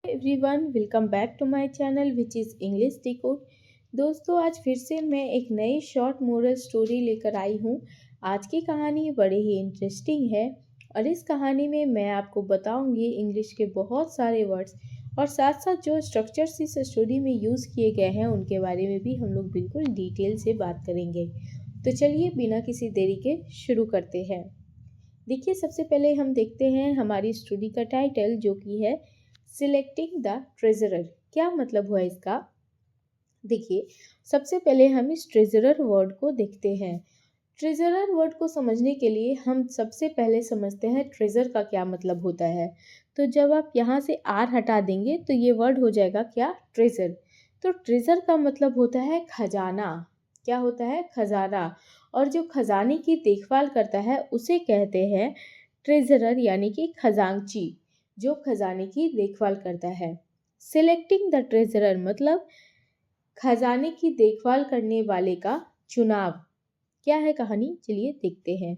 Everyone, welcome back to my channel which is English decode. दोस्तों, आज फिर से मैं एक नई शॉर्ट मोरल स्टोरी लेकर आई हूँ। आज की कहानी बड़े ही इंटरेस्टिंग है और इस कहानी में मैं आपको बताऊंगी इंग्लिश के बहुत सारे वर्ड्स और साथ साथ जो स्ट्रक्चर्स इस स्टोरी में यूज़ किए गए हैं उनके बारे में भी हम लोग बिल्कुल डिटेल से बात करेंगे। तो चलिए बिना किसी देरी के शुरू करते हैं। देखिए, सबसे पहले हम देखते हैं हमारी स्टोरी का टाइटल जो कि है सिलेक्टिंग द ट्रेजरर। क्या मतलब हुआ इसका? देखिए, सबसे पहले हम इस ट्रेजरर वर्ड को देखते हैं। ट्रेजरर वर्ड को समझने के लिए हम सबसे पहले समझते हैं ट्रेजर का क्या मतलब होता है। तो जब आप यहाँ से आर हटा देंगे तो ये वर्ड हो जाएगा क्या? ट्रेजर। तो ट्रेजर का मतलब होता है खजाना। क्या होता है? खजाना। और जो खजाने की देखभाल करता है उसे कहते हैं ट्रेजरर, यानी कि खजांची, जो खजाने की देखभाल करता है। सिलेक्टिंग द ट्रेजरर मतलब खजाने की देखभाल करने वाले का चुनाव। क्या है कहानी? चलिए देखते हैं।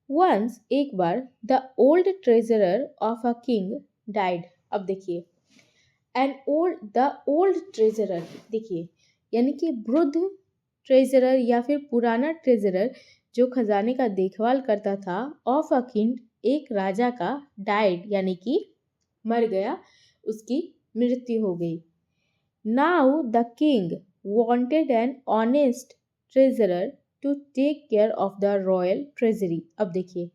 वंस, एक बार, the old treasurer of a king died. अब देखिए, द ओल्ड ट्रेजरर, देखिए यानी कि वृद्ध ट्रेजरर या फिर पुराना ट्रेजरर जो खजाने का देखभाल करता था, ऑफ अ किंग, एक राजा का, डाइड यानी कि मर गया, उसकी मृत्यु हो गई। Now the king wanted an honest treasurer to take care of the royal treasury. अब देखिए,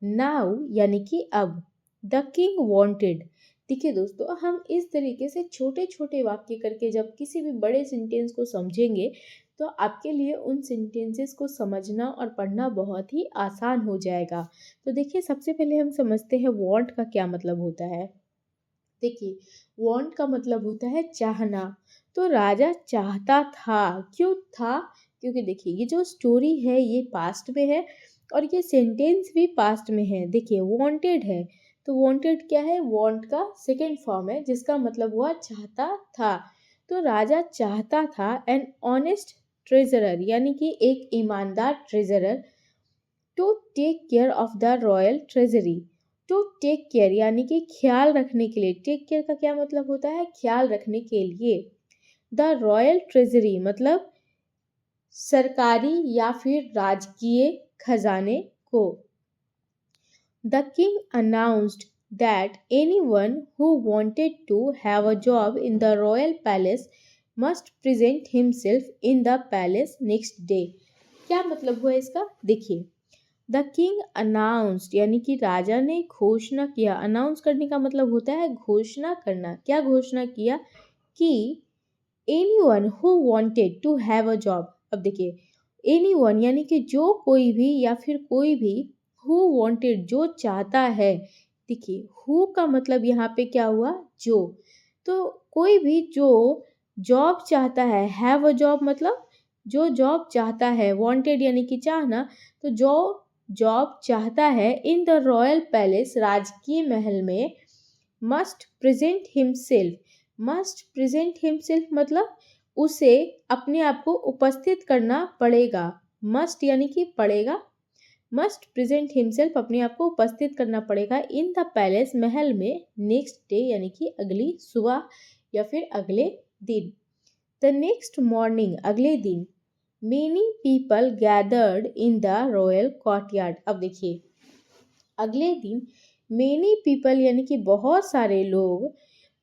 नाउ यानी कि अब, द किंग wanted। देखिए दोस्तों, हम इस तरीके से छोटे छोटे वाक्य करके जब किसी भी बड़े सेंटेंस को समझेंगे तो आपके लिए उन सेंटेंसेस को समझना और पढ़ना बहुत ही आसान हो जाएगा। तो देखिए, सबसे पहले हम समझते हैं वांट का क्या मतलब होता है। देखिए, वांट का मतलब होता है चाहना। तो राजा चाहता था। क्यों था? क्योंकि देखिए, ये जो स्टोरी है ये पास्ट में है और ये सेंटेंस भी पास्ट में है। देखिए, वांटेड है तो वांटेड क्या है? वांट का सेकेंड फॉर्म है जिसका मतलब हुआ चाहता था। तो राजा चाहता था एन ऑनेस्ट ट्रेजरर, यानी कि एक ईमानदार treasurer, to take care of the royal treasury. To take care यानी कि ख्याल रखने के लिए। टेक केयर का क्या मतलब होता है? ख्याल रखने के लिए। द रॉयल ट्रेजरी मतलब सरकारी या फिर राजकीय खजाने को। The king announced that anyone who wanted to have a job in the royal palace must present himself in the palace next day। क्या मतलब हुआ इसका? देखिए, द किंग अनाउंस्ड यानी कि राजा ने घोषणा किया। अनाउंस करने का मतलब होता है घोषणा करना। क्या घोषणा किया? कि anyone who wanted to have a job. अब देखिए, एनीवन यानी कि जो कोई भी या फिर कोई भी, हु वांटेड जो चाहता है। देखिए, हु का मतलब यहाँ पे क्या हुआ? जो। तो कोई भी जो जॉब चाहता है, हैव अ जॉब मतलब जो जॉब चाहता है, वांटेड यानी कि चाहना, तो जो जॉब चाहता है इन द रॉयल पैलेस, राजकीय महल में, must present himself. Must present himself मतलब उसे अपने आप को उपस्थित करना पड़ेगा। मस्ट यानी कि पड़ेगा, मस्ट प्रेजेंट हिमसेल्फ अपने आप को उपस्थित करना पड़ेगा इन द पैलेस, महल में, नेक्स्ट डे यानी कि अगली सुबह या फिर अगले दिन। द नेक्स्ट मॉर्निंग अगले दिन, many people gathered in the royal courtyard. अब देखिए, अगले दिन मेनी पीपल यानी कि बहुत सारे लोग,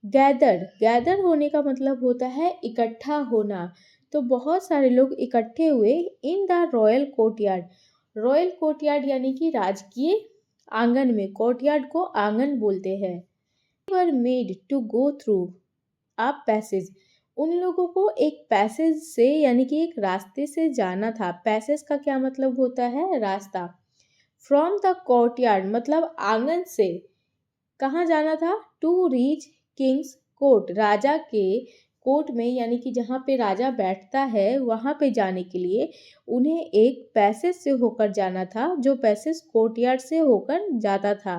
गैदर होने का मतलब होता है इकट्ठा होना। तो बहुत सारे लोग इकट्ठे हुए in the royal courtyard. Royal courtyard यानी कि राजकीय आंगन में। कोर्टयार्ड को आंगन बोलते हैं। Were made to go through a passage. उन लोगों को एक पैसेज से यानी कि एक रास्ते से जाना था। पैसेज का क्या मतलब होता है? रास्ता। फ्रॉम द कोर्टयार्ड मतलब आंगन से। कहाँ जाना था? टू रीच किंग्स कोर्ट, राजा के कोर्ट में, यानी कि जहाँ पे राजा बैठता है वहाँ पे जाने के लिए उन्हें एक पैसेज से होकर जाना था, जो पैसेज कोर्टयार्ड से होकर जाता था।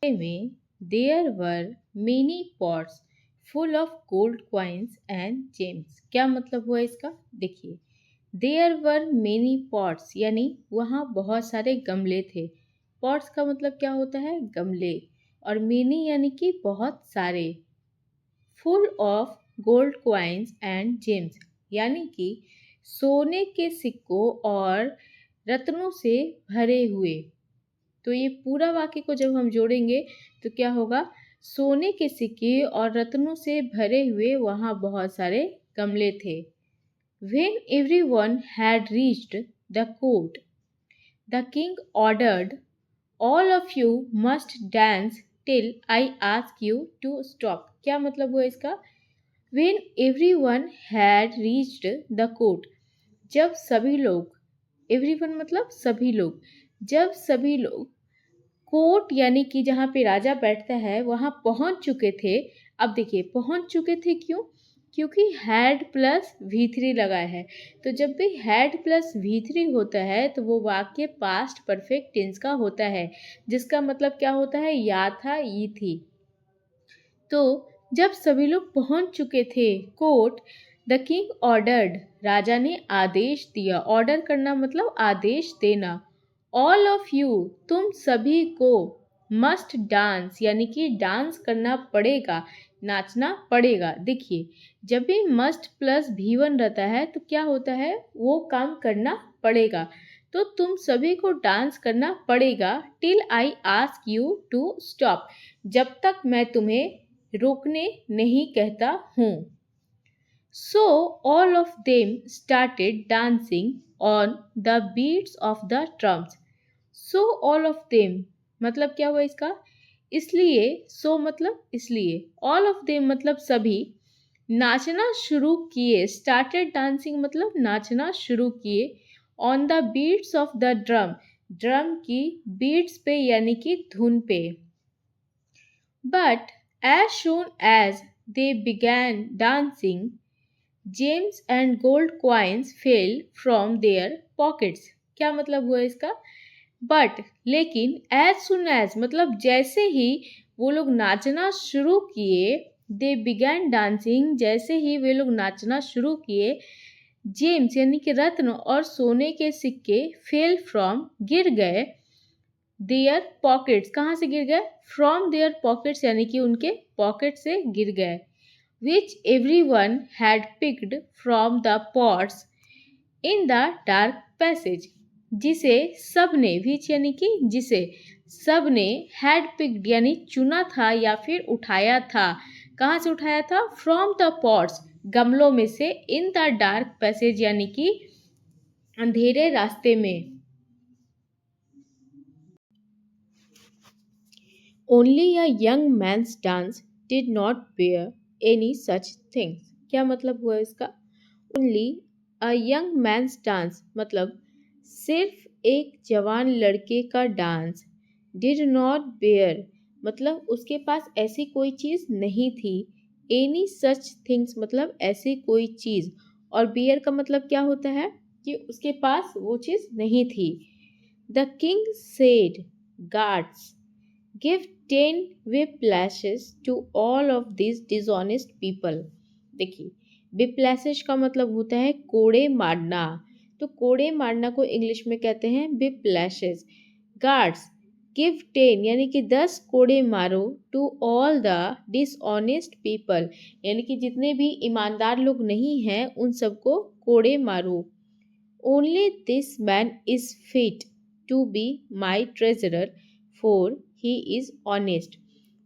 में there were many pots full of gold coins and gems. क्या मतलब हुआ इसका? देखिए, देयर वर मेनी पॉट्स यानी वहाँ बहुत सारे गमले थे। पॉट्स का मतलब क्या होता है? गमले। और मेनी यानी कि बहुत सारे। Full of gold coins and James, यानी कि सोने के सिक्कों और रत्नों से भरे हुए। तो ये पूरा वाक्य को जब हम जोड़ेंगे तो क्या होगा, सोने के सिक्के और रत्नों से भरे हुए वहाँ बहुत सारे गमले थे। When everyone had reached the court, the king ordered, "All of you must dance till I ask you to stop." क्या मतलब हुआ इसका? When everyone had reached the court, जब सभी लोग, everyone मतलब सभी लोग, जब सभी लोग कोर्ट यानी कि जहाँ पे राजा बैठता है वहाँ पहुँच चुके थे। अब देखिए पहुँच चुके थे क्यों? क्योंकि हैड प्लस V3 लगा है। तो जब भी हैड प्लस V3 होता है तो वो वाक्य पास्ट परफेक्ट टेंस का होता है, जिसका मतलब क्या होता है, या था, ई थी। तो जब सभी लोग पहुंच चुके थे कोर्ट, द किंग ऑर्डर्ड, राजा ने आदेश दिया। ऑर्डर करना मतलब आदेश देना। ऑल ऑफ यू, तुम सभी को, मस्ट डांस यानी कि डांस करना पड़ेगा, नाचना पड़ेगा। देखिए जब भी मस्ट प्लस V1 रहता है तो क्या होता है, वो काम करना पड़ेगा। तो तुम सभी को डांस करना पड़ेगा till I ask you to stop, जब तक मैं तुम्हें रोकने नहीं कहता हूँ। So all of them started dancing on the beats of the drums. So all of them मतलब क्या हुआ इसका, इसलिए, सो मतलब इसलिए, ऑल ऑफ देम मतलब सभी, नाचना शुरू किए, स्टार्टेड डांसिंग मतलब नाचना शुरू किए, on the beats of the drum, drum की बीट्स पे यानी कि धुन पे। But as soon as they began dancing, gems and gold coins fell from their pockets. क्या मतलब हुआ इसका, बट लेकिन, एज सुन एज मतलब जैसे ही वो लोग नाचना शुरू किए, दे बिगैन डांसिंग जैसे ही वे लोग नाचना शुरू किए, जेम्स यानी कि रत्न और सोने के सिक्के फेल फ्रॉम गिर गए, देयर पॉकेट्स कहाँ से गिर गए, फ्रॉम देयर पॉकेट्स यानी कि उनके पॉकेट से गिर गए, which everyone had picked from the pots in the dark passage, जिसे सबने, which यानी कि जिसे, सबने had picked यानी चुना था या फिर उठाया था। कहाँ से उठाया था, from the pots गमलों में से, in the dark passage यानी कि अंधेरे रास्ते में। Only a young man's dance did not bear any such things। क्या मतलब हुआ इसका, only a young man's dance मतलब सिर्फ एक जवान लड़के का डांस, डिड नॉट बेयर मतलब उसके पास ऐसी कोई चीज़ नहीं थी, एनी सच थिंग्स मतलब ऐसी कोई चीज़, और बेयर का मतलब क्या होता है कि उसके पास वो चीज़ नहीं थी। The king said, guards give 10 whip lashes to all of these dishonest people। देखिए whip lashes का मतलब होता है कोड़े मारना, तो कोड़े मारना को इंग्लिश में कहते हैं whip lashes। गार्ड्स गिव 10 यानी कि 10 कोड़े मारो, to all the dishonest people यानी कि जितने भी ईमानदार लोग नहीं हैं उन सबको कोड़े मारो। Only this man is fit to be my treasurer for he is honest.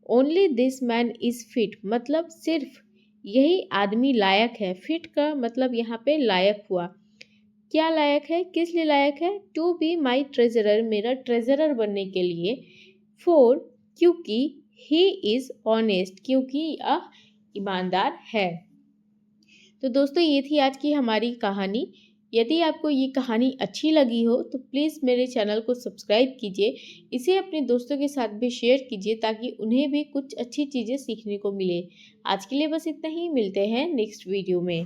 Only this man is fit मतलब सिर्फ यही आदमी लायक है, फिट का मतलब यहाँ पे लायक हुआ। क्या लायक है, किस लिए लायक है, टू बी माई ट्रेजरर मेरा ट्रेजरर बनने के लिए, फॉर क्योंकि, ही इज ऑनेस्ट क्योंकि यह ईमानदार है। तो दोस्तों ये थी आज की हमारी कहानी। यदि आपको ये कहानी अच्छी लगी हो तो प्लीज़ मेरे चैनल को सब्सक्राइब कीजिए, इसे अपने दोस्तों के साथ भी शेयर कीजिए ताकि उन्हें भी कुछ अच्छी चीज़ें सीखने को मिले। आज के लिए बस इतना ही, मिलते हैं नेक्स्ट वीडियो में।